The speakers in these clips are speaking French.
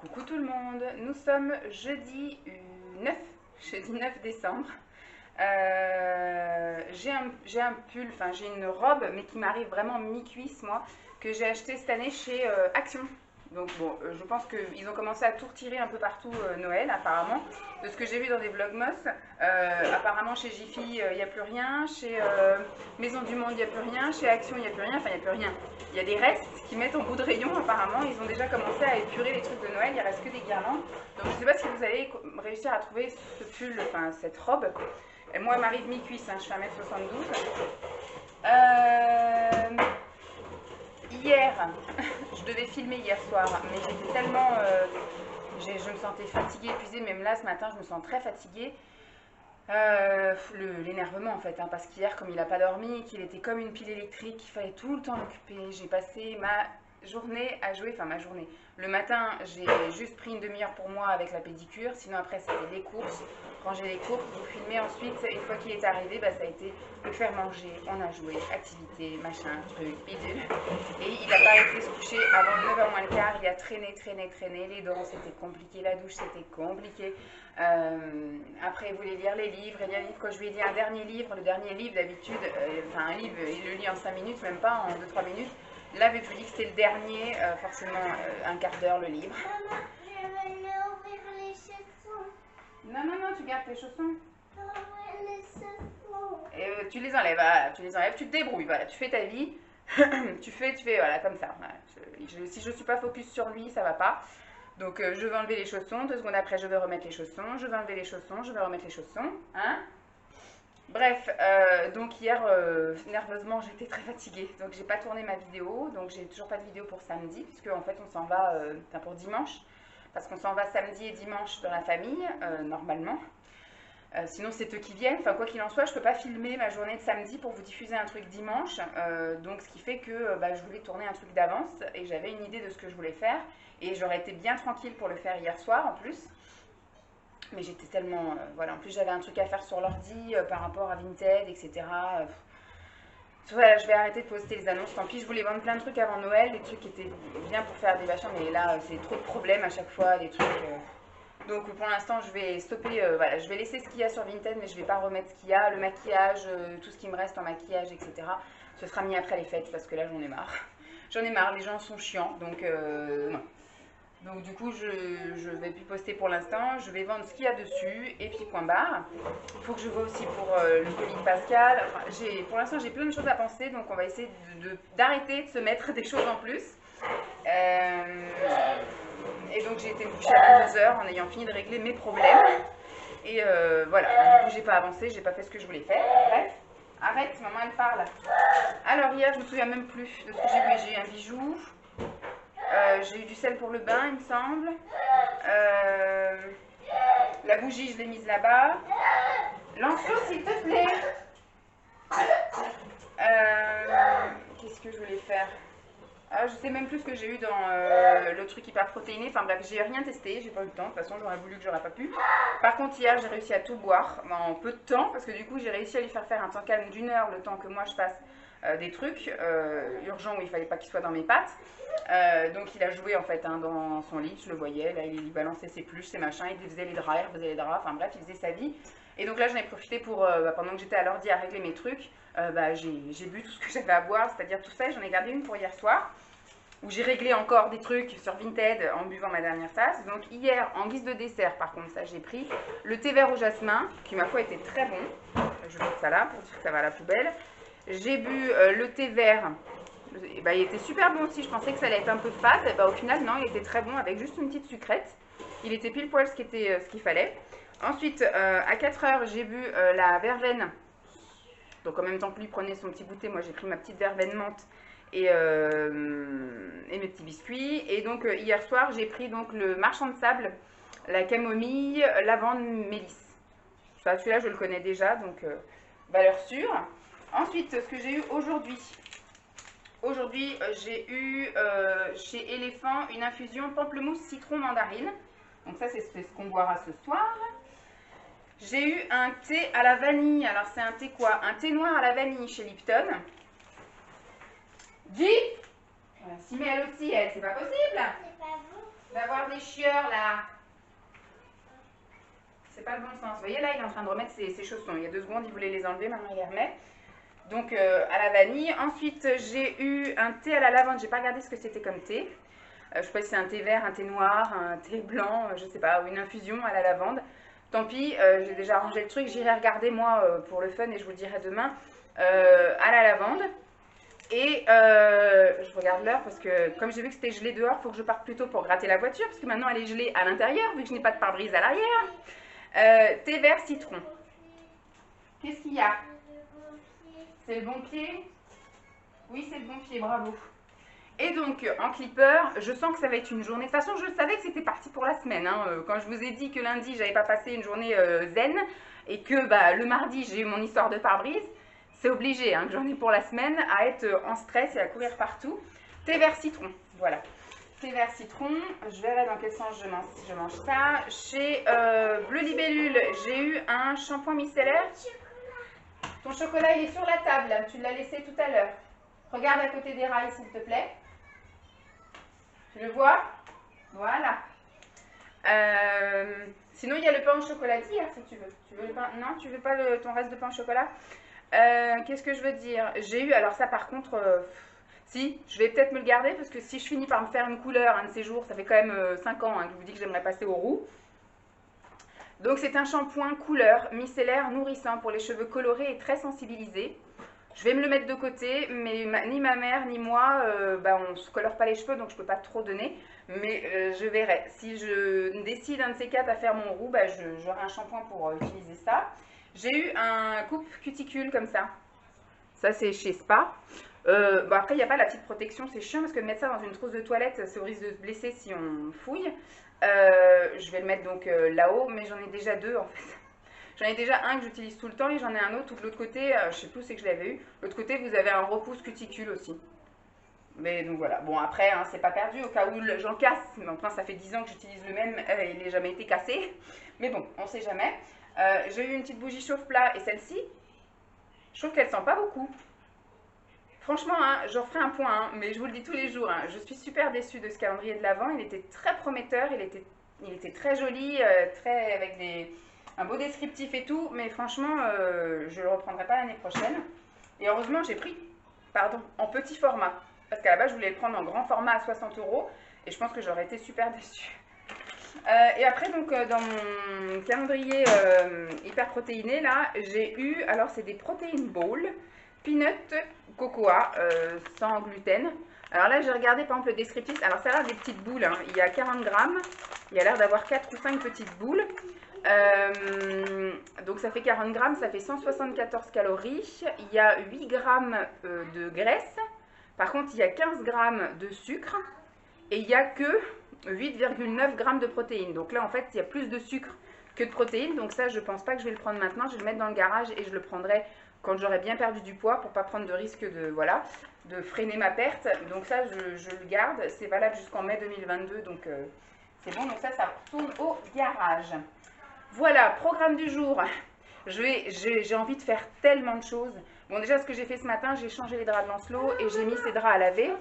Coucou tout le monde, nous sommes jeudi 9 décembre. J'ai un pull, enfin j'ai une robe, mais qui m'arrive vraiment mi-cuisse, moi, que j'ai acheté cette année chez Action. Donc bon, je pense qu'ils ont commencé à tout retirer un peu partout Noël, apparemment. De ce que j'ai vu dans des vlogmas, apparemment chez Jiffy, il n'y a plus rien. Chez Maison du Monde, il n'y a plus rien. Chez Action, il n'y a plus rien. Enfin, il n'y a plus rien. Il y a des restes qui mettent en bout de rayon, apparemment. Ils ont déjà commencé à épurer les trucs de Noël. Il ne reste que des guirlandes. Donc je ne sais pas si vous allez réussir à trouver ce pull, enfin cette robe. Et moi, elle m'arrive mi-cuisse, hein, je fais 1m72. Hier, je devais filmer hier soir, mais j'étais tellement... je me sentais fatiguée, épuisée, même là ce matin je me sens très fatiguée. L'énervement en fait, hein, parce qu'hier comme il n'a pas dormi, qu'il était comme une pile électrique, il fallait tout le temps l'occuper. J'ai passé ma journée à jouer, enfin ma journée. Le matin j'ai juste pris une demi-heure pour moi avec la pédicure, sinon après c'était les courses. Ranger les courses, vous filmer ensuite, une fois qu'il est arrivé, bah, ça a été le faire manger, on a joué, activité, machin, truc, bidule. Et il n'a pas été se coucher avant 9h moins le quart, il a traîné, les dents c'était compliqué, la douche c'était compliqué. Après il voulait lire les livres, quand je lui ai dit un dernier livre, le dernier livre d'habitude, enfin un livre il le lit en 5 minutes, même pas en 2-3 minutes. Là vu que je lui ai dit que c'était le dernier, forcément un quart d'heure le livre. Maman, je vais ouvrir les chaussons. Non, tu gardes tes chaussons. Les chaussons. Et tu les enlèves, voilà, tu te débrouilles, voilà, tu fais ta vie, tu fais, voilà, comme ça. Voilà. Si je ne suis pas focus sur lui, ça va pas. Donc je vais enlever les chaussons, 2 secondes après je vais remettre les chaussons, je vais enlever les chaussons, je vais remettre les chaussons, hein. Bref, donc hier, nerveusement, j'étais très fatiguée, donc j'ai pas tourné ma vidéo, donc j'ai toujours pas de vidéo pour samedi, puisque en fait on s'en va, pour dimanche, parce qu'on s'en va samedi et dimanche dans la famille, normalement. Sinon c'est eux qui viennent, enfin quoi qu'il en soit je peux pas filmer ma journée de samedi pour vous diffuser un truc dimanche, donc ce qui fait que je voulais tourner un truc d'avance et j'avais une idée de ce que je voulais faire et j'aurais été bien tranquille pour le faire hier soir en plus, mais j'étais tellement, voilà, en plus j'avais un truc à faire sur l'ordi par rapport à Vinted, etc. Voilà, je vais arrêter de poster les annonces, tant pis, je voulais vendre plein de trucs avant Noël, des trucs qui étaient bien pour faire des machins, mais là c'est trop de problèmes à chaque fois, des trucs... Donc pour l'instant je vais stopper, voilà, je vais laisser ce qu'il y a sur Vinted, mais je ne vais pas remettre ce qu'il y a, le maquillage, tout ce qui me reste en maquillage, etc. Ce sera mis après les fêtes parce que là j'en ai marre. J'en ai marre, les gens sont chiants, donc non. Donc du coup je ne vais plus poster pour l'instant, je vais vendre ce qu'il y a dessus et puis point barre. Il faut que je vois aussi pour le colis de Pascal. Enfin, pour l'instant j'ai plein de choses à penser, donc on va essayer d'arrêter de se mettre des choses en plus. Et donc j'ai été me coucher à 22h en ayant fini de régler mes problèmes. Et voilà, du coup j'ai pas avancé, j'ai pas fait ce que je voulais faire. Bref, arrête, maman elle parle. Alors hier je me souviens même plus de ce que j'ai eu. J'ai eu un bijou, j'ai eu du sel pour le bain il me semble. La bougie je l'ai mise là-bas. Lançon s'il te plaît. Qu'est-ce que je voulais faire? Je sais même plus ce que j'ai eu dans le truc hyper protéiné. Enfin bref, j'ai rien testé, j'ai pas eu le temps. De toute façon, j'aurais voulu que j'aurais pas pu. Par contre, hier, j'ai réussi à tout boire en peu de temps parce que du coup, j'ai réussi à lui faire un temps calme d'1 heure le temps que moi je fasse des trucs urgents où il fallait pas qu'il soit dans mes pattes. Donc, il a joué en fait dans son lit, je le voyais. Là, il balançait ses pluches, ses machins, il faisait les draps, il refaisait les draps. Enfin bref, il faisait sa vie. Et donc là, j'en ai profité pour, pendant que j'étais à l'ordi à régler mes trucs, j'ai bu tout ce que j'avais à boire, c'est-à-dire tout ça, et j'en ai gardé une pour hier soir, où j'ai réglé encore des trucs sur Vinted en buvant ma dernière tasse. Donc hier, en guise de dessert, par contre, ça j'ai pris le thé vert au jasmin, qui ma foi était très bon. Je mets ça là pour dire que ça va à la poubelle. J'ai bu le thé vert, il était super bon aussi, je pensais que ça allait être un peu fade. Au final, non, il était très bon avec juste une petite sucrète. Il était pile poil ce qu'il fallait. Ensuite, à 4h, j'ai bu la verveine. Donc en même temps que lui prenait son petit goûter, moi j'ai pris ma petite verveine menthe et mes petits biscuits. Et donc hier soir, j'ai pris donc le marchand de sable, la camomille, lavande, mélisse. Celui-là, je le connais déjà, donc valeur sûre. Ensuite, ce que j'ai eu aujourd'hui. Aujourd'hui, j'ai eu chez Éléphant une infusion pamplemousse, citron, mandarine. Donc ça, c'est ce qu'on boira ce soir. J'ai eu un thé à la vanille. Alors, c'est un thé quoi? Un thé noir à la vanille chez Lipton. Dis! Si, mais elle aussi, elle, c'est pas possible. C'est pas bon. d'avoir des chieurs là. C'est pas le bon sens. Vous voyez là, il est en train de remettre ses chaussons. Il y a 2 secondes, il voulait les enlever, maintenant il les remet. Donc à la vanille. Ensuite, j'ai eu un thé à la lavande. J'ai pas regardé ce que c'était comme thé. Je sais pas si c'est un thé vert, un thé noir, un thé blanc, je sais pas, ou une infusion à la lavande. Tant pis, j'ai déjà arrangé le truc. J'irai regarder moi pour le fun et je vous le dirai demain à la lavande. Et je regarde l'heure parce que comme j'ai vu que c'était gelé dehors, il faut que je parte plus tôt pour gratter la voiture parce que maintenant elle est gelée à l'intérieur vu que je n'ai pas de pare-brise à l'arrière. Thé vert citron. Qu'est-ce qu'il y a? C'est le bon pied? Oui, c'est le bon pied, bravo. Et donc, en clipper, je sens que ça va être une journée. De toute façon, je savais que c'était parti pour la semaine. Hein. Quand je vous ai dit que lundi, j'avais pas passé une journée zen et que le mardi, j'ai eu mon histoire de pare-brise, c'est obligé hein, que j'en ai pour la semaine à être en stress et à courir partout. Thé vert citron, voilà. Thé vert citron, je verrai dans quel sens je mange ça. Chez Bleu Libellule, j'ai eu un shampoing micellaire. Ton chocolat, il est sur la table, tu l'as laissé tout à l'heure. Regarde à côté des rails, s'il te plaît. Tu le vois? Voilà. Sinon, il y a le pain au chocolatier, si tu veux. Tu veux le pain? Non, tu veux pas ton reste de pain au chocolat? Qu'est-ce que je veux dire? J'ai eu, alors ça par contre, si, je vais peut-être me le garder parce que si je finis par me faire une couleur un de ces jours, ça fait quand même 5 ans hein, que je vous dis que j'aimerais passer au roux. Donc c'est un shampoing couleur micellaire nourrissant pour les cheveux colorés et très sensibilisés. Je vais me le mettre de côté, mais ni ma mère ni moi, on ne se colore pas les cheveux, donc je ne peux pas trop donner. Mais je verrai. Si je décide un de ces 4 à faire mon roux, j'aurai un shampoing pour utiliser ça. J'ai eu un coupe cuticule comme ça. Ça, c'est chez Spa. Après, il n'y a pas la petite protection, c'est chiant parce que de mettre ça dans une trousse de toilette, c'est au risque de se blesser si on fouille. Je vais le mettre donc là-haut, mais j'en ai déjà 2 en fait. J'en ai déjà un que j'utilise tout le temps et j'en ai un autre où de l'autre côté, je sais plus où c'est que je l'avais eu. De l'autre côté, vous avez un repousse cuticule aussi. Mais donc voilà. Bon, après, hein, c'est pas perdu au cas où j'en casse. Mais enfin, ça fait 10 ans que j'utilise le même et il n'a jamais été cassé. Mais bon, on sait jamais. J'ai eu une petite bougie chauffe-plat et celle-ci, je trouve qu'elle sent pas beaucoup. Franchement, hein, j'en ferai un point, hein, mais je vous le dis tous les jours, hein, je suis super déçue de ce calendrier de l'Avent. Il était très prometteur, il était très joli, très avec un beau descriptif et tout, mais franchement, je ne le reprendrai pas l'année prochaine. Et heureusement, j'ai pris, en petit format, parce qu'à la base, je voulais le prendre en grand format à 60 € et je pense que j'aurais été super déçue. Et après, donc, dans mon calendrier hyper protéiné, là, j'ai eu, alors c'est des protéines bowls, peanut, cocoa, sans gluten. Alors là, j'ai regardé par exemple le descriptif. Alors ça a l'air des petites boules, hein. Il y a 40 grammes, il y a l'air d'avoir 4 ou 5 petites boules. Donc ça fait 40 grammes, ça fait 174 calories. Il y a 8 grammes de graisse. Par contre, il y a 15 grammes de sucre. Et il n'y a que 8,9 grammes de protéines. Donc là, en fait, il y a plus de sucre que de protéines. Donc ça, je ne pense pas que je vais le prendre maintenant. Je vais le mettre dans le garage et je le prendrai quand j'aurai bien perdu du poids pour ne pas prendre de risque de freiner ma perte. Donc ça, je le garde. C'est valable jusqu'en mai 2022. Donc c'est bon. Donc ça retourne au garage. Voilà, programme du jour. J'ai envie de faire tellement de choses. Bon, déjà, ce que j'ai fait ce matin, j'ai changé les draps de Lancelot et j'ai mis ces draps à laver.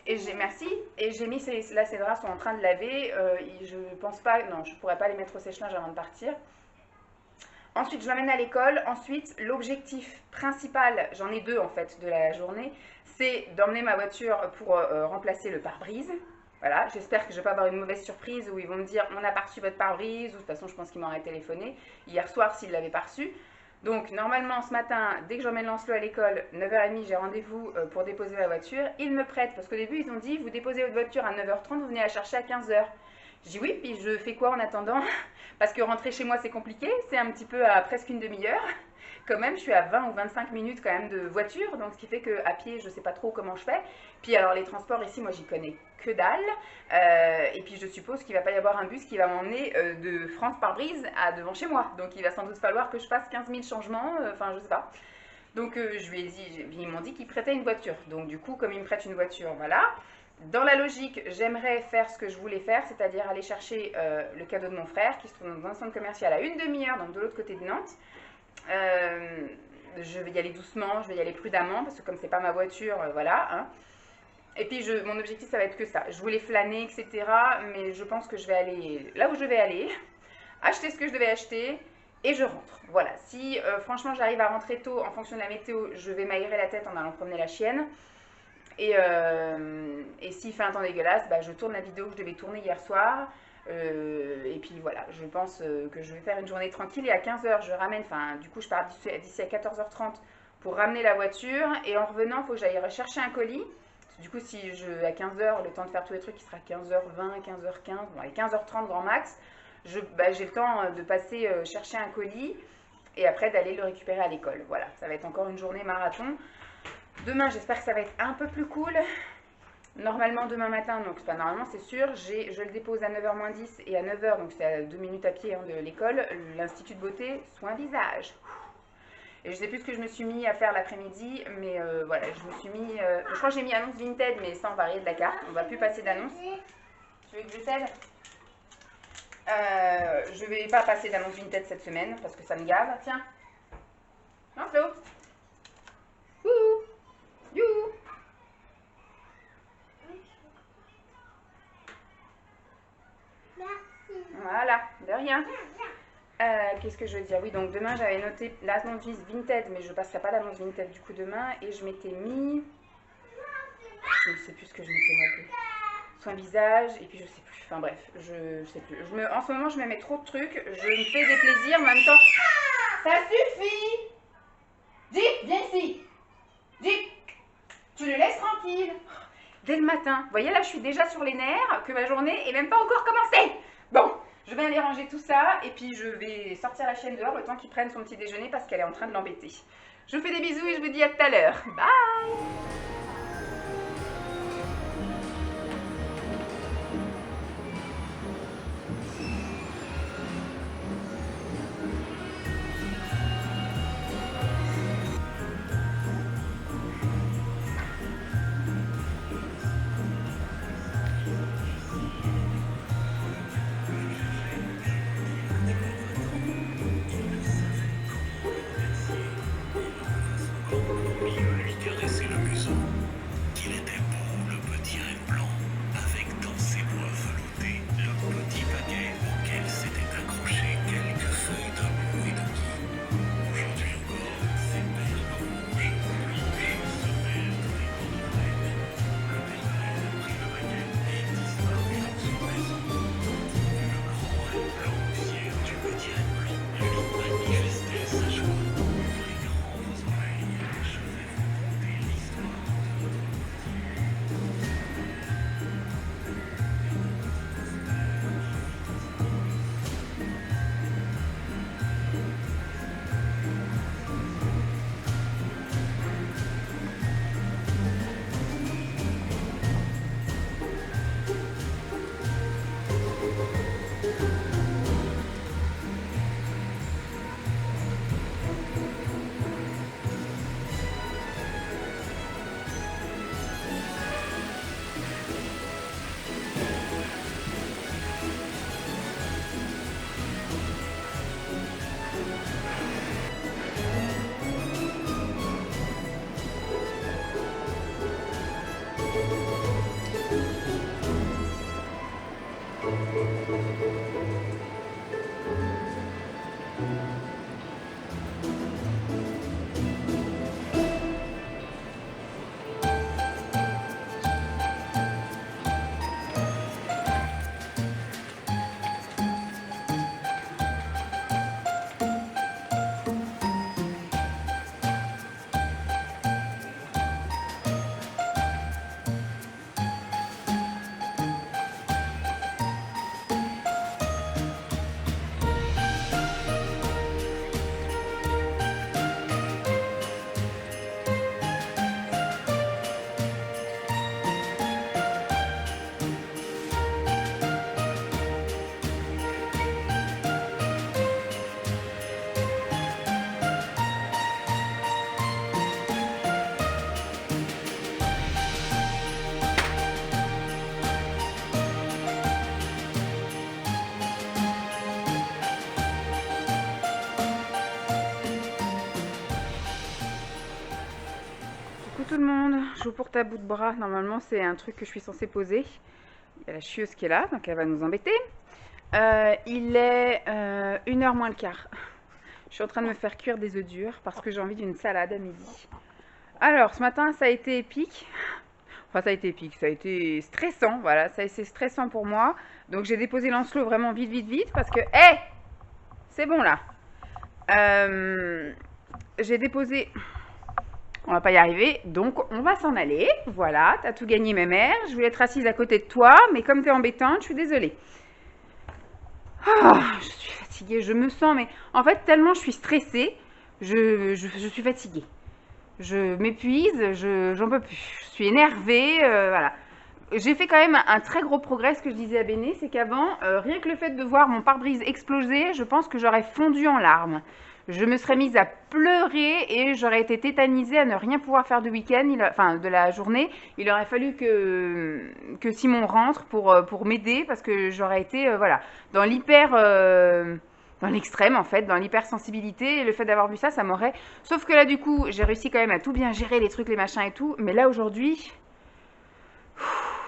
Et merci. Et j'ai mis ces draps sont en train de laver. Je pense pas, non, je pourrais pas les mettre au sèche-linge avant de partir. Ensuite, je l'emmène à l'école. Ensuite, l'objectif principal, j'en ai 2 en fait de la journée, c'est d'emmener ma voiture pour remplacer le pare-brise. Voilà, j'espère que je ne vais pas avoir une mauvaise surprise où ils vont me dire on n'a pas reçu votre pare-brise, ou de toute façon je pense qu'ils m'auraient téléphoné hier soir s'ils ne l'avaient pas reçu. Donc normalement ce matin, dès que j'emmène Lancelot à l'école, 9h30, j'ai rendez-vous pour déposer ma voiture. Ils me prêtent, parce qu'au début ils ont dit vous déposez votre voiture à 9h30, vous venez la chercher à 15h. Je dis oui, puis je fais quoi en attendant? Parce que rentrer chez moi c'est compliqué, c'est un petit peu à presque une demi-heure. Quand même, je suis à 20 ou 25 minutes quand même de voiture, donc ce qui fait qu'à pied, je ne sais pas trop comment je fais. Puis alors les transports ici, moi j'y connais que dalle. Et puis je suppose qu'il ne va pas y avoir un bus qui va m'emmener de France par Brise à devant chez moi. Donc il va sans doute falloir que je fasse 15 000 changements, enfin je sais pas. Donc je lui ai dit, ils m'ont dit qu'ils prêtaient une voiture. Donc du coup, comme ils me prêtent une voiture, voilà. Dans la logique, j'aimerais faire ce que je voulais faire, c'est-à-dire aller chercher le cadeau de mon frère qui se trouve dans un centre commercial à une demi-heure, donc de l'autre côté de Nantes. Je vais y aller doucement, je vais y aller prudemment parce que comme c'est pas ma voiture, voilà. Hein. Et puis mon objectif ça va être que ça. Je voulais flâner, etc. Mais je pense que je vais aller là où je vais aller, acheter ce que je devais acheter et je rentre. Voilà, si franchement j'arrive à rentrer tôt en fonction de la météo, je vais m'aérer la tête en allant promener la chienne. Et s'il fait un temps dégueulasse, bah, je tourne la vidéo que je devais tourner hier soir. Et puis voilà, je pense que je vais faire une journée tranquille. Et à 15h, je ramène, enfin du coup je pars d'ici à 14h30 pour ramener la voiture. Et en revenant, il faut que j'aille rechercher un colis. Du coup, si à 15h, le temps de faire tous les trucs, il sera 15h20, 15h15, bon allez 15h30 grand max. J'ai le temps de passer chercher un colis et après d'aller le récupérer à l'école. Voilà, ça va être encore une journée marathon. Demain, j'espère que ça va être un peu plus cool. Normalement, demain matin, donc c'est pas normalement, c'est sûr, je le dépose à 9h moins 10 et à 9h, donc c'est à 2 minutes à pied de l'école, l'Institut de beauté, soin visage. Et je sais plus ce que je me suis mis à faire l'après-midi, mais voilà, je me suis mis. Je crois que j'ai mis annonce Vinted, mais sans varier de la carte. On va plus passer d'annonce. Tu veux que je t'aide? Je vais pas passer d'annonce Vinted cette semaine parce que ça me gave. Tiens. Non, Flo. Ouh. Youhou. Merci. Voilà, de rien. Qu'est-ce que je veux dire? Oui, donc demain j'avais noté l'annonce Vinted, mais je passerai pas l'annonce Vinted du coup demain. Et je m'étais mis. Je ne sais plus ce que je m'étais noté. Soin visage, et puis je sais plus. Enfin bref, je sais plus. En ce moment, je me mets trop de trucs. Je me fais des plaisirs, en même temps. Ça suffit! Dick, viens ici! Dick, tu le laisses tranquille. Dès le matin. Vous voyez, là, je suis déjà sur les nerfs, que ma journée est même pas encore commencée. Bon. Je vais aller ranger tout ça et puis je vais sortir la chienne dehors le temps qu'il prenne son petit déjeuner parce qu'elle est en train de l'embêter. Je vous fais des bisous et je vous dis à tout à l'heure. Bye! Coucou tout le monde, J'ouvre pour ta bout de bras. Normalement, c'est un truc que je suis censée poser. Il y a la chieuse qui est là, donc elle va nous embêter. Il est 1h moins le quart. Je suis en train de me faire cuire des œufs durs parce que j'ai envie d'une salade à midi. Alors, ce matin, ça a été épique. Enfin, ça a été épique, ça a été stressant, voilà. Ça a été stressant pour moi. Donc, j'ai déposé Lancelot vraiment vite, vite, vite parce que... Hé, c'est bon, là. J'ai déposé... On va pas y arriver, donc on va s'en aller. Voilà, t'as tout gagné, ma mère. Je voulais être assise à côté de toi, mais comme t'es embêtante, je suis désolée. Oh, je suis fatiguée, je me sens, mais en fait, tellement je suis stressée, je suis fatiguée. Je m'épuise, j'en peux plus. Je suis énervée, voilà. J'ai fait quand même un très gros progrès, ce que je disais à Béné, c'est qu'avant, rien que le fait de voir mon pare-brise exploser, je pense que j'aurais fondu en larmes. Je me serais mise à pleurer et j'aurais été tétanisée à ne rien pouvoir faire de week-end, enfin de la journée. Il aurait fallu que Simon rentre pour m'aider parce que j'aurais été voilà, dans dans l'extrême en fait, dans l'hypersensibilité. Et le fait d'avoir vu ça, ça m'aurait... Sauf que là du coup, j'ai réussi quand même à tout bien gérer, les trucs, les machins et tout. Mais là aujourd'hui...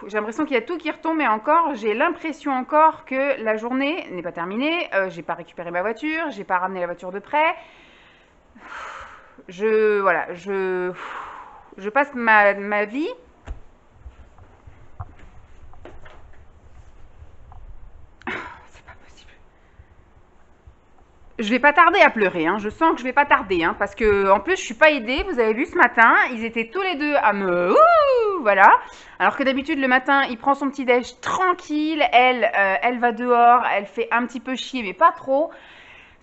J'ai l'impression qu'il y a tout qui retombe et encore, j'ai l'impression encore que la journée n'est pas terminée. J'ai pas récupéré ma voiture, j'ai pas ramené la voiture de prêt. Voilà, je passe ma vie. C'est pas possible. Je vais pas tarder à pleurer, hein. Je sens que je vais pas tarder, hein, parce que en plus je suis pas aidée. Vous avez vu ce matin, ils étaient tous les deux à me... Ouh, voilà. Alors que d'habitude le matin, il prend son petit déj tranquille, elle va dehors, elle fait un petit peu chier, mais pas trop.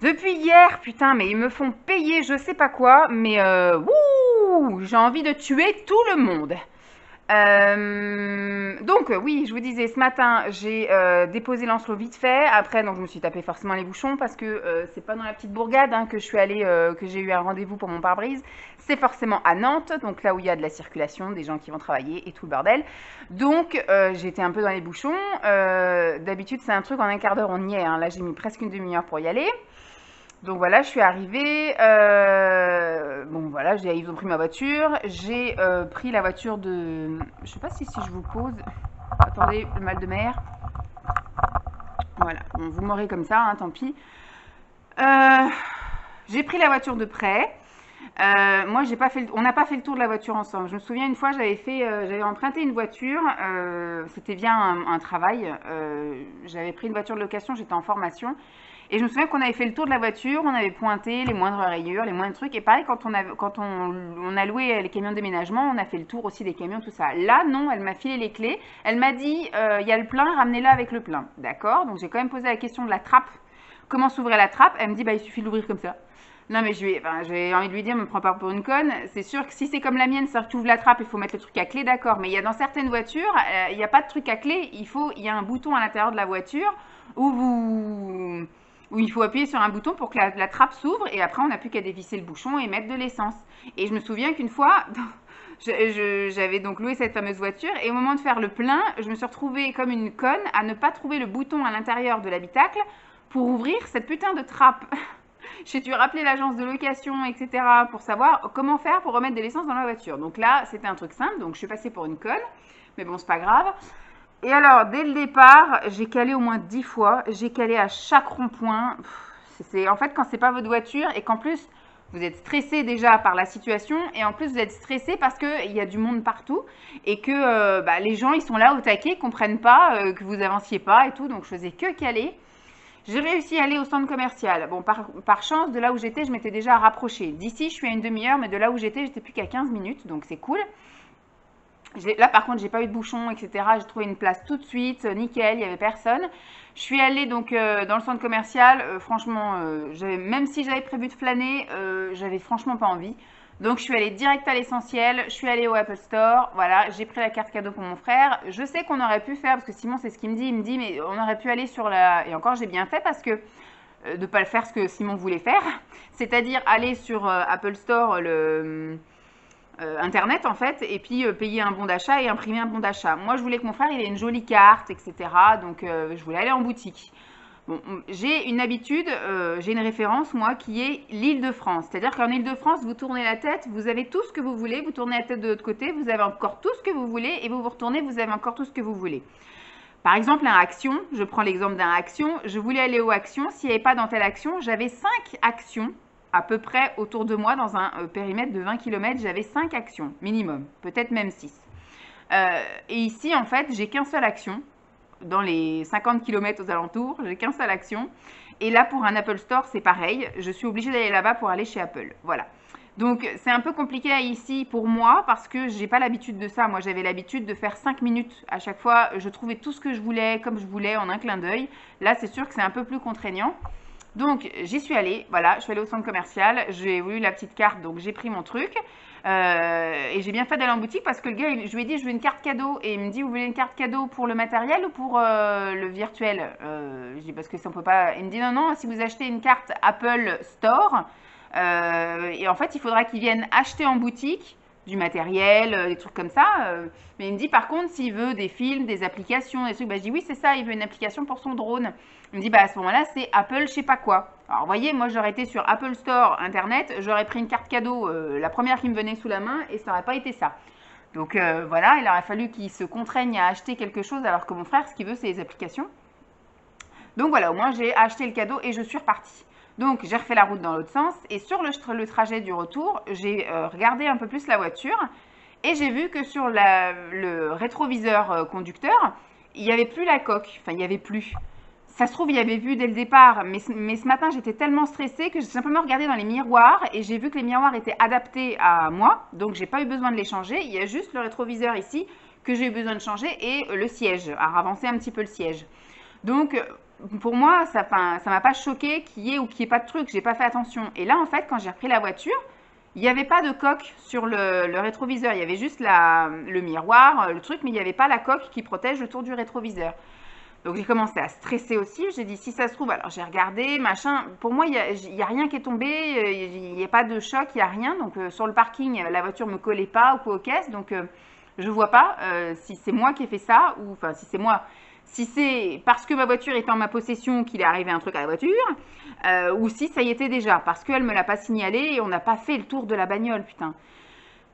Depuis hier, putain, mais ils me font payer je sais pas quoi, mais j'ai envie de tuer tout le monde. Donc oui, je vous disais, ce matin, j'ai déposé Lancelot vite fait. Après, donc je me suis tapé forcément les bouchons parce que c'est pas dans la petite bourgade hein, que je suis allée, que j'ai eu un rendez-vous pour mon pare-brise. C'est forcément à Nantes, donc là où il y a de la circulation, des gens qui vont travailler et tout le bordel. Donc j'ai été un peu dans les bouchons. D'habitude, c'est un truc en un quart d'heure, on y est. Hein. Là, j'ai mis presque une demi-heure pour y aller. Donc voilà, je suis arrivée, bon voilà, ils ont pris ma voiture, j'ai pris la voiture de, je sais pas si je vous pose, attendez, le mal de mer, voilà, bon, vous m'aurez comme ça, hein, tant pis. J'ai pris la voiture de prêt, moi on n'a pas fait le tour de la voiture ensemble. Je me souviens une fois, j'avais emprunté une voiture, c'était bien un travail, j'avais pris une voiture de location, j'étais en formation. Et je me souviens qu'on avait fait le tour de la voiture, on avait pointé les moindres rayures, les moindres trucs. Et pareil, quand on a loué les camions de déménagement, on a fait le tour aussi des camions, tout ça. Là, non, elle m'a filé les clés. Elle m'a dit, il y a le plein, ramenez-la avec le plein. D'accord. Donc j'ai quand même posé la question de la trappe. Comment s'ouvrait la trappe? Elle me dit, bah il suffit de l'ouvrir comme ça. Non mais j'ai envie de lui dire, me prends pas pour une conne. C'est sûr que si c'est comme la mienne, c'est-à-dire que tu ouvres la trappe, il faut mettre le truc à clé, d'accord. Mais il y a dans certaines voitures, il n'y a pas de truc à clé. Il y a un bouton à l'intérieur de la voiture où il faut appuyer sur un bouton pour que la trappe s'ouvre et après on n'a plus qu'à dévisser le bouchon et mettre de l'essence. Et je me souviens qu'une fois, j'avais donc loué cette fameuse voiture et au moment de faire le plein, je me suis retrouvée comme une conne à ne pas trouver le bouton à l'intérieur de l'habitacle pour ouvrir cette putain de trappe. J'ai dû rappeler l'agence de location, etc. pour savoir comment faire pour remettre de l'essence dans la voiture. Donc là, c'était un truc simple, donc je suis passée pour une conne, mais bon, c'est pas grave. Et alors, dès le départ, j'ai calé au moins 10 fois. J'ai calé à chaque rond-point. En fait, quand c'est pas votre voiture et qu'en plus, vous êtes stressé déjà par la situation et en plus, vous êtes stressé parce qu'il y a du monde partout et que les gens, ils sont là au taquet, comprennent pas que vous avanciez pas et tout. Donc, je faisais que caler. J'ai réussi à aller au centre commercial. Bon, par chance, de là où j'étais, je m'étais déjà rapprochée. D'ici, je suis à une demi-heure, mais de là où j'étais plus qu'à 15 minutes. Donc, c'est cool. Là, par contre, j'ai pas eu de bouchon, etc. J'ai trouvé une place tout de suite, nickel, il n'y avait personne. Je suis allée donc dans le centre commercial. Franchement, même si j'avais prévu de flâner, j'avais franchement pas envie. Donc, je suis allée direct à l'essentiel. Je suis allée au Apple Store. Voilà, j'ai pris la carte cadeau pour mon frère. Je sais qu'on aurait pu faire, parce que Simon, c'est ce qu'il me dit. Il me dit, mais on aurait pu aller sur la... Et encore, j'ai bien fait parce que de ne pas le faire ce que Simon voulait faire. C'est-à-dire aller sur Apple Store, Internet en fait, et puis payer un bon d'achat et imprimer un bon d'achat. Moi je voulais que mon frère il ait une jolie carte, etc. Donc je voulais aller en boutique. Bon, j'ai une habitude, j'ai une référence, moi, qui est l'Île-de-France. C'est-à-dire qu'en Île-de-France, vous tournez la tête, vous avez tout ce que vous voulez, vous tournez la tête de l'autre côté, vous avez encore tout ce que vous voulez, et vous vous retournez, vous avez encore tout ce que vous voulez. Par exemple, un Action, je prends l'exemple d'un Action, je voulais aller au Action, s'il n'y avait pas dans telle Action, j'avais 5 actions à peu près autour de moi dans un périmètre de 20 km, j'avais 5 actions minimum, peut-être même 6. Et ici, en fait, j'ai qu'un seul Action. Dans les 50 km aux alentours, j'ai qu'un seul Action. Et là, pour un Apple Store, c'est pareil. Je suis obligée d'aller là-bas pour aller chez Apple. Voilà. Donc, c'est un peu compliqué ici pour moi parce que j'ai pas l'habitude de ça. Moi, j'avais l'habitude de faire 5 minutes à chaque fois. Je trouvais tout ce que je voulais, comme je voulais, en un clin d'œil. Là, c'est sûr que c'est un peu plus contraignant. Donc, j'y suis allée. Voilà, je suis allée au centre commercial. J'ai voulu la petite carte, donc j'ai pris mon truc. Et j'ai bien fait d'aller en boutique parce que le gars, je lui ai dit je veux une carte cadeau et il me dit vous voulez une carte cadeau pour le matériel ou pour le virtuel. Je dis parce que ça on peut pas. Il me dit non, si vous achetez une carte Apple Store et en fait il faudra qu'ils viennent acheter en boutique du matériel, des trucs comme ça. Mais il me dit par contre s'il veut des films, des applications, des trucs, bah, je dis oui c'est ça, il veut une application pour son drone. Il me dit bah à ce moment-là c'est Apple je sais pas quoi. Alors vous voyez, moi j'aurais été sur Apple Store Internet, j'aurais pris une carte cadeau, la première qui me venait sous la main et ça n'aurait pas été ça. Donc voilà, il aurait fallu qu'il se contraigne à acheter quelque chose alors que mon frère ce qu'il veut c'est les applications. Donc voilà, au moins j'ai acheté le cadeau et je suis repartie. Donc j'ai refait la route dans l'autre sens et sur le trajet du retour, j'ai regardé un peu plus la voiture et j'ai vu que sur le rétroviseur conducteur, il n'y avait plus la coque, enfin il n'y avait plus. Ça se trouve, il y avait vu dès le départ, mais ce matin j'étais tellement stressée que j'ai simplement regardé dans les miroirs et j'ai vu que les miroirs étaient adaptés à moi, donc j'ai pas eu besoin de les changer. Il y a juste le rétroviseur ici que j'ai eu besoin de changer et le siège, à avancer un petit peu le siège. Donc pour moi, ça m'a pas choqué qu'il y ait ou qu'il n'y ait pas de truc, j'ai pas fait attention. Et là, en fait, quand j'ai repris la voiture, il n'y avait pas de coque sur le rétroviseur, il y avait juste le miroir, le truc, mais il n'y avait pas la coque qui protège le tour du rétroviseur. Donc j'ai commencé à stresser aussi, j'ai dit si ça se trouve, alors j'ai regardé, machin, pour moi il y a rien qui est tombé, il n'y a pas de choc, il n'y a rien, donc sur le parking la voiture me collait pas ou quoi aux caisses, donc je vois pas si c'est moi qui ai fait ça, ou enfin si c'est moi, si c'est parce que ma voiture est en ma possession qu'il est arrivé un truc à la voiture, ou si ça y était déjà, parce qu'elle me l'a pas signalé et on n'a pas fait le tour de la bagnole, putain.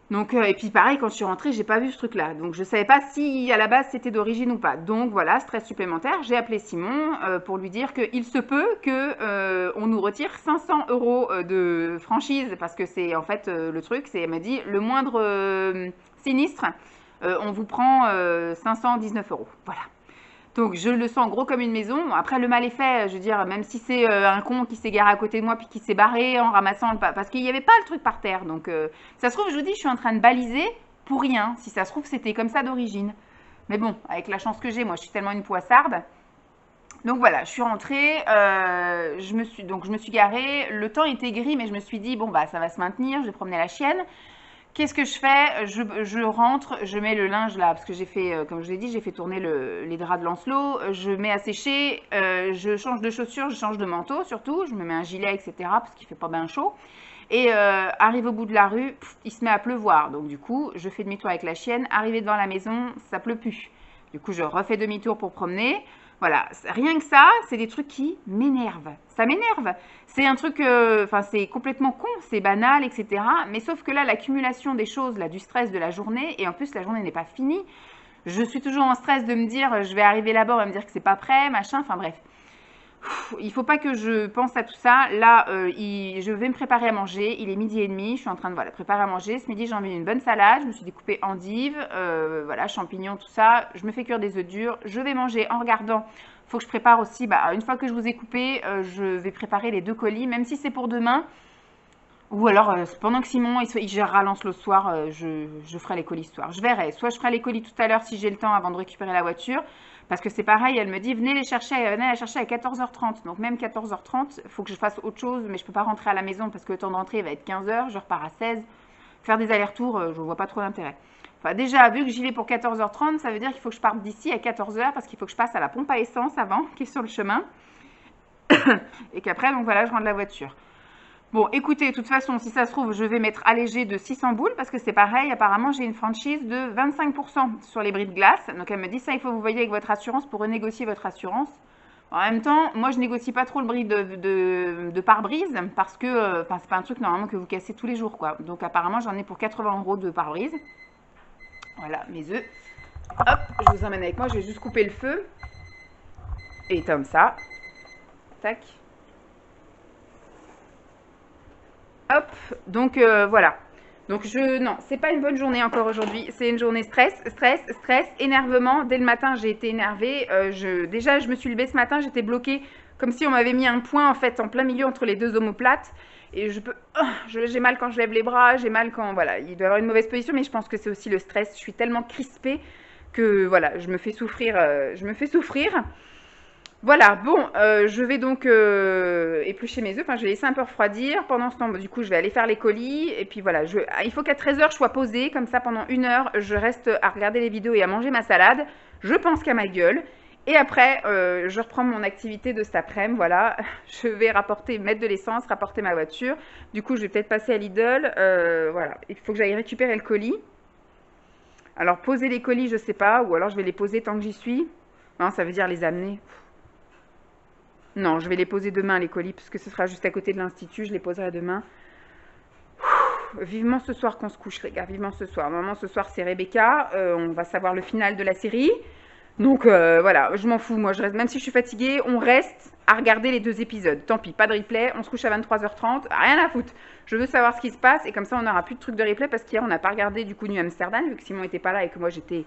Donc, et puis pareil, quand je suis rentrée, j'ai pas vu ce truc-là. Donc, je savais pas si à la base c'était d'origine ou pas. Donc, voilà, stress supplémentaire. J'ai appelé Simon pour lui dire qu'il se peut qu'on nous retire 500 euros de franchise parce que c'est en fait le truc, c'est, elle m'a dit, le moindre sinistre, on vous prend 519 euros. Voilà. Donc je le sens gros comme une maison. Après le mal est fait, je veux dire, même si c'est un con qui s'est garé à côté de moi puis qui s'est barré en ramassant le parce qu'il n'y avait pas le truc par terre. Donc ça se trouve, je vous dis, je suis en train de baliser pour rien. Si ça se trouve, c'était comme ça d'origine. Mais bon, avec la chance que j'ai, moi je suis tellement une poissarde. Donc voilà, je suis rentrée, je me suis garée. Le temps était gris, mais je me suis dit, bon bah ça va se maintenir, je vais promener la chienne. Qu'est-ce que je fais? Je rentre, je mets le linge là, parce que j'ai fait, comme je l'ai dit, j'ai fait tourner les draps de Lancelot, je mets à sécher, je change de chaussures, je change de manteau surtout, je me mets un gilet, etc. parce qu'il fait pas bien chaud. Et arrive au bout de la rue, il se met à pleuvoir. Donc du coup, je fais demi-tour avec la chienne. Arrivé devant la maison, ça pleut plus. Du coup, je refais demi-tour pour promener. Voilà, rien que ça, c'est des trucs qui m'énervent. Ça m'énerve. C'est un truc, enfin c'est complètement con, c'est banal, etc. Mais sauf que là, l'accumulation des choses, là, du stress de la journée, et en plus la journée n'est pas finie. Je suis toujours en stress de me dire, je vais arriver là-bas, on va me dire que c'est pas prêt, machin, enfin bref. Il faut pas que je pense à tout ça. Là, je vais me préparer à manger. Il est 12h30. Je suis en train de préparer à manger. Ce midi, j'ai envie d'une bonne salade. Je me suis découpé endives, voilà, champignons, tout ça. Je me fais cuire des œufs durs. Je vais manger en regardant. Il faut que je prépare aussi. Bah, une fois que je vous ai coupé, je vais préparer les 2 colis, même si c'est pour demain. Ou alors, pendant que Simon il ralance le soir, je ferai les colis ce soir. Je verrai. Soit je ferai les colis tout à l'heure si j'ai le temps avant de récupérer la voiture. Parce que c'est pareil, elle me dit, venez la chercher à 14h30. Donc même 14h30, il faut que je fasse autre chose. Mais je ne peux pas rentrer à la maison parce que le temps de rentrer va être 15h. Je repars à 16h. Faire des allers-retours, je ne vois pas trop l'intérêt. Enfin, déjà, vu que j'y vais pour 14h30, ça veut dire qu'il faut que je parte d'ici à 14h. Parce qu'il faut que je passe à la pompe à essence avant, qui est sur le chemin. Et qu'après, donc voilà, je rentre la voiture. Bon, écoutez, de toute façon, si ça se trouve, je vais m'être allégée de 600 boules parce que c'est pareil, apparemment, j'ai une franchise de 25% sur les bris de glace. Donc, elle me dit ça, il faut que vous voyez avec votre assurance pour renégocier votre assurance. En même temps, moi je négocie pas trop le bris de pare-brise parce que c'est pas un truc normalement que vous cassez tous les jours quoi. Donc apparemment j'en ai pour 80 € de pare-brise. Voilà mes œufs. Hop, je vous emmène avec moi, je vais juste couper le feu. Et comme ça. Tac. Hop, donc voilà. Donc non, c'est pas une bonne journée encore aujourd'hui. C'est une journée stress, énervement. Dès le matin, j'ai été énervée. Déjà, je me suis levée ce matin, j'étais bloquée comme si on m'avait mis un point en fait en plein milieu entre les deux omoplates. Et j'ai mal quand je lève les bras, j'ai mal quand voilà, il doit y avoir une mauvaise position, mais je pense que c'est aussi le stress. Je suis tellement crispée que voilà, je me fais souffrir. Voilà, bon, je vais donc éplucher mes œufs, enfin je vais laisser un peu refroidir. Pendant ce temps, du coup, je vais aller faire les colis. Et puis voilà, il faut qu'à 13 h, je sois posée. Comme ça, pendant 1 heure, je reste à regarder les vidéos et à manger ma salade. Je pense qu'à ma gueule. Et après, je reprends mon activité de cet après-midi, voilà. Je vais mettre de l'essence, rapporter ma voiture. Du coup, je vais peut-être passer à Lidl. Voilà, il faut que j'aille récupérer le colis. Alors, poser les colis, je sais pas. Ou alors, je vais les poser tant que j'y suis. Non, ça veut dire les amener. Non, je vais les poser demain, les colis, parce que ce sera juste à côté de l'institut. Je les poserai demain. Vivement ce soir qu'on se couche, les gars. Vivement ce soir. Normalement, ce soir, c'est Rebecca. On va savoir le final de la série. Donc, voilà, je m'en fous. Moi, je reste, même si je suis fatiguée, on reste à regarder les 2 épisodes. Tant pis, pas de replay. On se couche à 23 h 30. Rien à foutre. Je veux savoir ce qui se passe. Et comme ça, on n'aura plus de trucs de replay. Parce qu'hier, on n'a pas regardé, du coup, New Amsterdam, vu que Simon n'était pas là et que moi, j'étais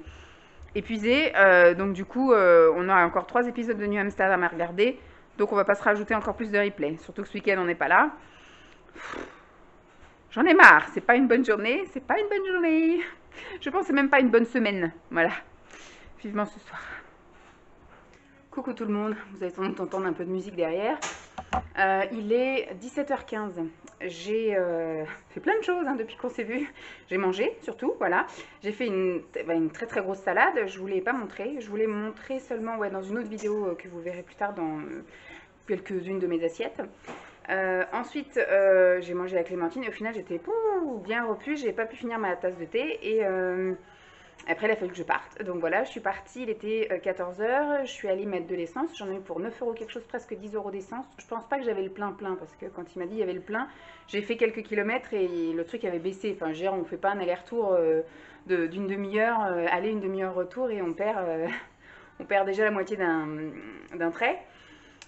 épuisée. Donc, du coup, on aura encore 3 épisodes de New Amsterdam à regarder. Donc on va pas se rajouter encore plus de replay. Surtout que ce week-end on n'est pas là. J'en ai marre. C'est pas une bonne journée. C'est pas une bonne journée. Je pense que c'est même pas une bonne semaine. Voilà. Vivement ce soir. Coucou tout le monde. Vous allez sans doute entendre un peu de musique derrière. Il est 17 h 15. J'ai fait plein de choses depuis qu'on s'est vu. J'ai mangé surtout, voilà. J'ai fait une très très grosse salade. Je ne vous l'ai pas montré. Je voulais montrer seulement dans une autre vidéo que vous verrez plus tard dans quelques-unes de mes assiettes. Ensuite, j'ai mangé la clémentine et au final j'étais bien repus. J'ai pas pu finir ma tasse de thé et après il a fallu que je parte. Donc voilà, je suis partie, il était 14 h. Je suis allée mettre de l'essence. J'en ai eu pour 9 € quelque chose, presque 10 € d'essence. Je pense pas que j'avais le plein parce que quand il m'a dit il y avait le plein, j'ai fait quelques kilomètres et le truc avait baissé. Enfin, on fait pas un aller-retour d'une demi-heure, aller une demi-heure retour et on perd déjà la moitié d'un trait.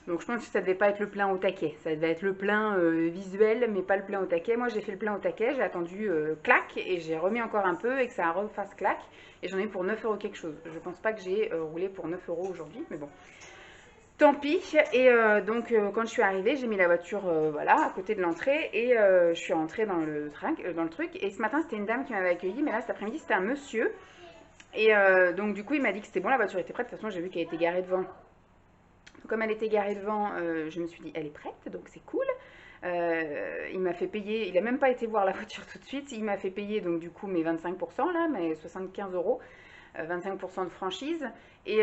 Donc je pense que ça devait pas être le plein au taquet, ça devait être le plein visuel, mais pas le plein au taquet. Moi j'ai fait le plein au taquet, j'ai attendu clac, et j'ai remis encore un peu et que ça refasse clac, et j'en ai pour 9 € quelque chose. Je pense pas que j'ai roulé pour 9 € aujourd'hui, mais bon. Tant pis, et donc quand je suis arrivée, j'ai mis la voiture voilà, à côté de l'entrée, et je suis rentrée dans le truc, et ce matin c'était une dame qui m'avait accueillie, mais là cet après-midi c'était un monsieur, et donc du coup il m'a dit que c'était bon, la voiture était prête. De toute façon j'ai vu qu'elle était garée devant. Comme elle était garée devant, je me suis dit, elle est prête, donc c'est cool. Il m'a fait payer, il n'a même pas été voir la voiture tout de suite, il m'a fait payer donc du coup mes 25%, là, mes 75 €, 25% de franchise, et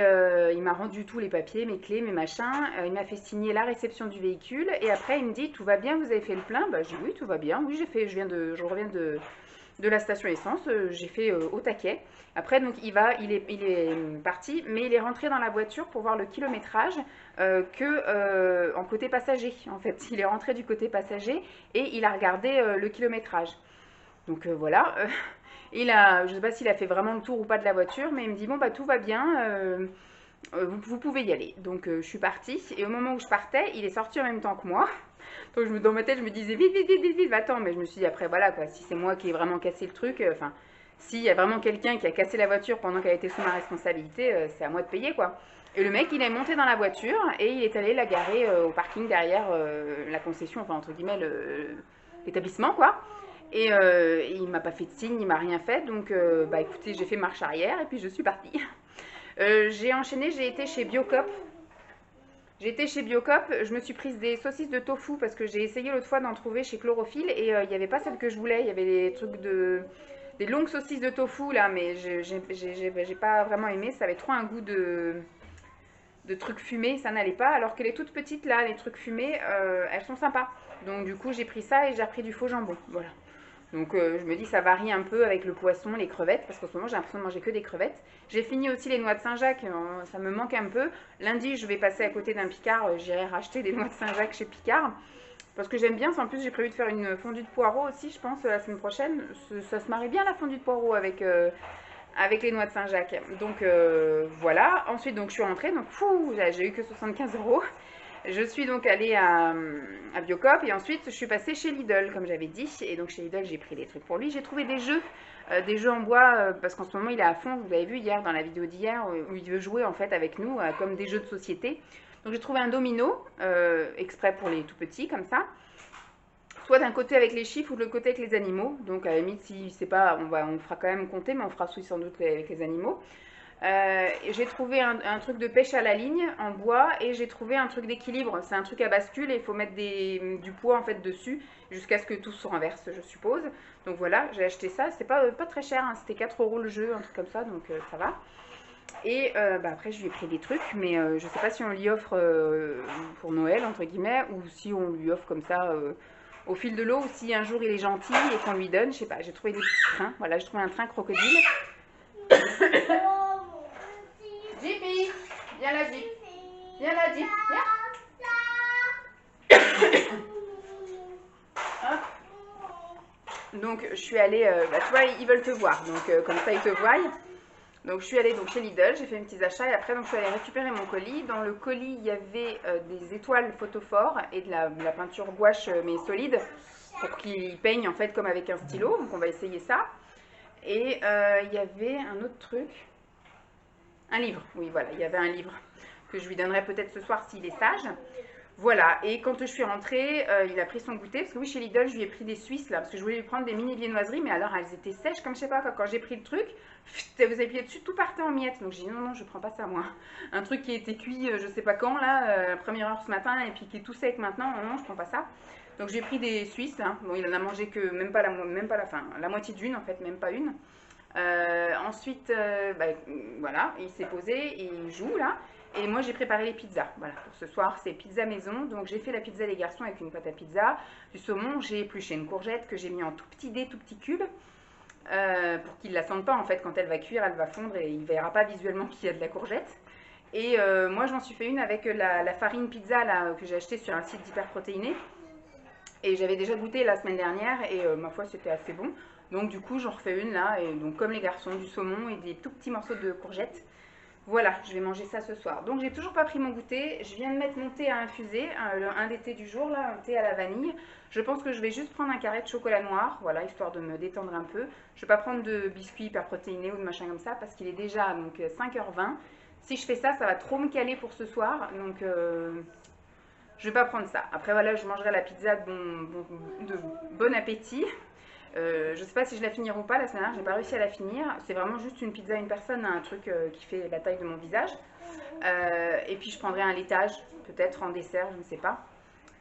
il m'a rendu tous les papiers, mes clés, mes machins, il m'a fait signer la réception du véhicule, et après il me dit, tout va bien, vous avez fait le plein? Bah j'ai dit oui, tout va bien, oui je reviens de la station essence, j'ai fait au taquet. Après, donc il est parti, mais il est rentré dans la voiture pour voir le kilométrage en côté passager. En fait, il est rentré du côté passager et il a regardé le kilométrage. Donc voilà. Je ne sais pas s'il a fait vraiment le tour ou pas de la voiture, mais il me dit bon bah tout va bien. Vous pouvez y aller. Donc je suis partie et au moment où je partais, il est sorti en même temps que moi. Donc dans ma tête, je me disais vite, va-t'en. Mais je me suis dit après, voilà quoi, si c'est moi qui ai vraiment cassé le truc, enfin, s'il y a vraiment quelqu'un qui a cassé la voiture pendant qu'elle était sous ma responsabilité, c'est à moi de payer quoi. Et le mec, il est monté dans la voiture et il est allé la garer au parking derrière la concession, enfin entre guillemets l'établissement quoi. Et il m'a pas fait de signe, il m'a rien fait. Donc bah écoutez, j'ai fait marche arrière et puis je suis partie. J'ai enchaîné, j'ai été chez Biocop. Je me suis prise des saucisses de tofu parce que j'ai essayé l'autre fois d'en trouver chez Chlorophylle et il n'y avait pas celle que je voulais. Il y avait des longues saucisses de tofu là, mais j'ai pas vraiment aimé. Ça avait trop un goût de trucs fumés, ça n'allait pas. Alors que les toutes petites là, les trucs fumés, elles sont sympas. Donc du coup j'ai pris ça et j'ai repris du faux jambon. Voilà. Donc je me dis ça varie un peu avec le poisson, les crevettes, parce qu'en ce moment j'ai l'impression de manger que des crevettes. J'ai fini aussi les noix de Saint-Jacques, ça me manque un peu. Lundi je vais passer à côté d'un Picard, j'irai racheter des noix de Saint-Jacques chez Picard. Parce que j'aime bien, en plus j'ai prévu de faire une fondue de poireaux aussi, je pense, la semaine prochaine. Ça se marie bien la fondue de poireaux avec les noix de Saint-Jacques. Donc voilà, ensuite donc, je suis rentrée, donc j'ai eu que 75 €. Je suis donc allée à Biocop et ensuite je suis passée chez Lidl comme j'avais dit. Et donc chez Lidl j'ai pris des trucs pour lui. J'ai trouvé des jeux en bois parce qu'en ce moment il est à fond, vous l'avez vu hier dans la vidéo d'hier où il veut jouer en fait avec nous comme des jeux de société. Donc j'ai trouvé un domino exprès pour les tout petits comme ça. Soit d'un côté avec les chiffres ou de l'autre côté avec les animaux. Donc à la limite si c'est pas, on fera quand même compter mais on fera sans doute avec les animaux. J'ai trouvé un truc de pêche à la ligne en bois et j'ai trouvé un truc d'équilibre. C'est un truc à bascule et il faut mettre du poids en fait dessus jusqu'à ce que tout se renverse, je suppose. Donc voilà, j'ai acheté ça. C'était pas très cher, hein. C'était 4 € le jeu, un truc comme ça, donc ça va. Et après, je lui ai pris des trucs, mais je sais pas si on lui offre pour Noël, entre guillemets, ou si on lui offre comme ça au fil de l'eau, ou si un jour il est gentil et qu'on lui donne, je sais pas. J'ai trouvé des petits trains. Voilà, j'ai trouvé un train crocodile. Jippy, viens là, Jip. Viens là, Jip. Viens. Hop. Donc, je suis allée, tu vois, ils veulent te voir. Donc, comme ça, ils te voient. Donc, je suis allée donc, chez Lidl. J'ai fait mes petits achats. Et après, donc, je suis allée récupérer mon colis. Dans le colis, il y avait des étoiles photophores et de la peinture gouache, mais solide, pour qu'il peigne, en fait, comme avec un stylo. Donc, on va essayer ça. Et il y avait un autre truc. Un livre, oui, voilà, il y avait un livre que je lui donnerai peut-être ce soir s'il est sage. Voilà, et quand je suis rentrée, il a pris son goûter, parce que oui, chez Lidl, je lui ai pris des Suisses, là, parce que je voulais lui prendre des mini viennoiseries, mais alors elles étaient sèches, comme je sais pas, quand j'ai pris le truc, vous appuyez dessus, tout partait en miettes. Donc j'ai dit non, je prends pas ça, moi. Un truc qui a été cuit, je sais pas quand, là, première heure ce matin, et puis qui est tout sec maintenant, non, je prends pas ça. Donc j'ai pris des Suisses, hein. Bon, il en a mangé que même pas la fin, la moitié d'une, en fait, même pas une. Ensuite, voilà, il s'est posé, il joue là. Et moi j'ai préparé les pizzas. Voilà, pour ce soir c'est pizza maison. Donc j'ai fait la pizza des garçons avec une pâte à pizza, du saumon. J'ai épluché une courgette que j'ai mis en tout petit dés, tout petit cube. Pour qu'il ne la sente pas en fait quand elle va cuire, elle va fondre et il ne verra pas visuellement qu'il y a de la courgette. Et moi j'en suis fait une avec la farine pizza là, que j'ai acheté sur un site d'hyperprotéiné. Et j'avais déjà goûté la semaine dernière et ma foi c'était assez bon. Donc du coup j'en refais une là, et donc comme les garçons, du saumon et des tout petits morceaux de courgettes. Voilà, je vais manger ça ce soir. Donc j'ai toujours pas pris mon goûter, je viens de mettre mon thé à infuser, un des thés du jour là, un thé à la vanille. Je pense que je vais juste prendre un carré de chocolat noir, voilà, histoire de me détendre un peu. Je vais pas prendre de biscuits hyperprotéinés ou de machin comme ça, parce qu'il est déjà donc 5h20. Si je fais ça, ça va trop me caler pour ce soir, donc je vais pas prendre ça. Après voilà, je mangerai la pizza de bon appétit. Je sais pas si je la finirai ou pas, la semaine dernière j'ai pas réussi à la finir. C'est vraiment juste une pizza à une personne, un truc qui fait la taille de mon visage. Et puis je prendrai un laitage, peut-être en dessert, je ne sais pas.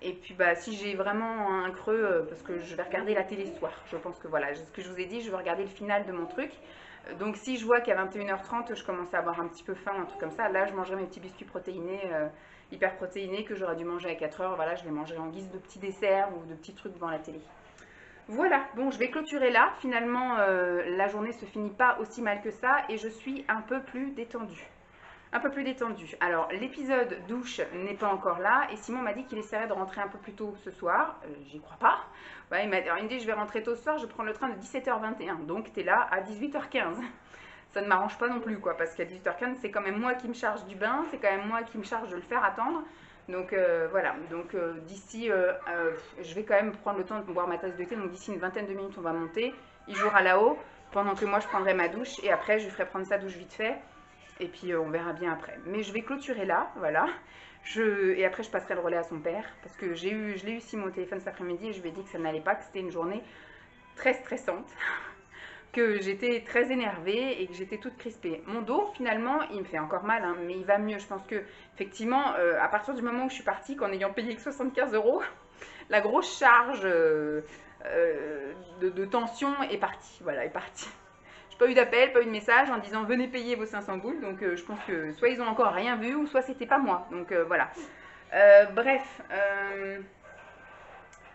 Et puis bah si j'ai vraiment un creux, parce que je vais regarder la télé ce soir. Je pense que voilà, ce que je vous ai dit, je vais regarder le final de mon truc. Donc si je vois qu'à 21h30 je commence à avoir un petit peu faim, un truc comme ça, là je mangerai mes petits biscuits protéinés, hyper protéinés que j'aurais dû manger à 4h. Voilà, je les mangerai en guise de petits desserts ou de petits trucs devant la télé. Voilà, bon je vais clôturer là, finalement la journée se finit pas aussi mal que ça et je suis un peu plus détendue. Un peu plus détendue. Alors l'épisode douche n'est pas encore là et Simon m'a dit qu'il essaierait de rentrer un peu plus tôt ce soir, j'y crois pas. Ouais, il m'a dit je vais rentrer tôt ce soir, je prends le train de 17h21, donc t'es là à 18h15. Ça ne m'arrange pas non plus quoi, parce qu'à 18h15 c'est quand même moi qui me charge du bain, c'est quand même moi qui me charge de le faire attendre. Donc voilà, donc d'ici, je vais quand même prendre le temps de boire ma tasse de thé, donc d'ici une vingtaine de minutes on va monter, il jouera là-haut, pendant que moi je prendrai ma douche, et après je lui ferai prendre sa douche vite fait, et puis on verra bien après. Mais je vais clôturer là, voilà, et après je passerai le relais à son père, parce que je l'ai eu Simon au téléphone cet après-midi, et je lui ai dit que ça n'allait pas, que c'était une journée très stressante. Que j'étais très énervée et que j'étais toute crispée. Mon dos, finalement, il me fait encore mal, hein, mais il va mieux. Je pense que, effectivement, à partir du moment où je suis partie, qu'en ayant payé que 75 €, la grosse charge de tension est partie. Voilà, est partie. J'ai pas eu d'appel, pas eu de message en disant venez payer vos 500 boules. Donc, je pense que soit ils ont encore rien vu ou soit c'était pas moi. Donc, voilà. Bref.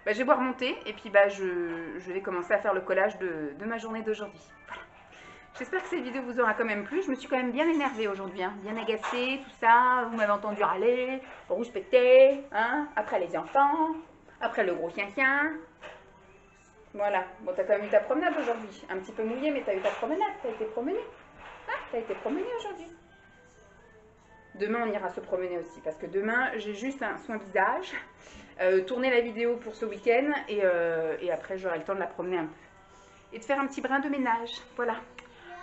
je vais voir monter et puis bah, je vais commencer à faire le collage de ma journée d'aujourd'hui. Voilà. J'espère que cette vidéo vous aura quand même plu. Je me suis quand même bien énervée aujourd'hui, hein, bien agacée, tout ça. Vous m'avez entendu râler, rouge pété, hein, après les enfants, après le gros chien. Voilà. Bon, t'as quand même eu ta promenade aujourd'hui. Un petit peu mouillé, mais t'as eu ta promenade. T'as été promenée. Ah, t'as été promenée aujourd'hui. Demain, on ira se promener aussi parce que demain, j'ai juste un soin visage, tourner la vidéo pour ce week-end et après, j'aurai le temps de la promener un peu et de faire un petit brin de ménage. Voilà.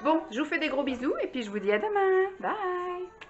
Bon, je vous fais des gros bisous et puis je vous dis à demain. Bye!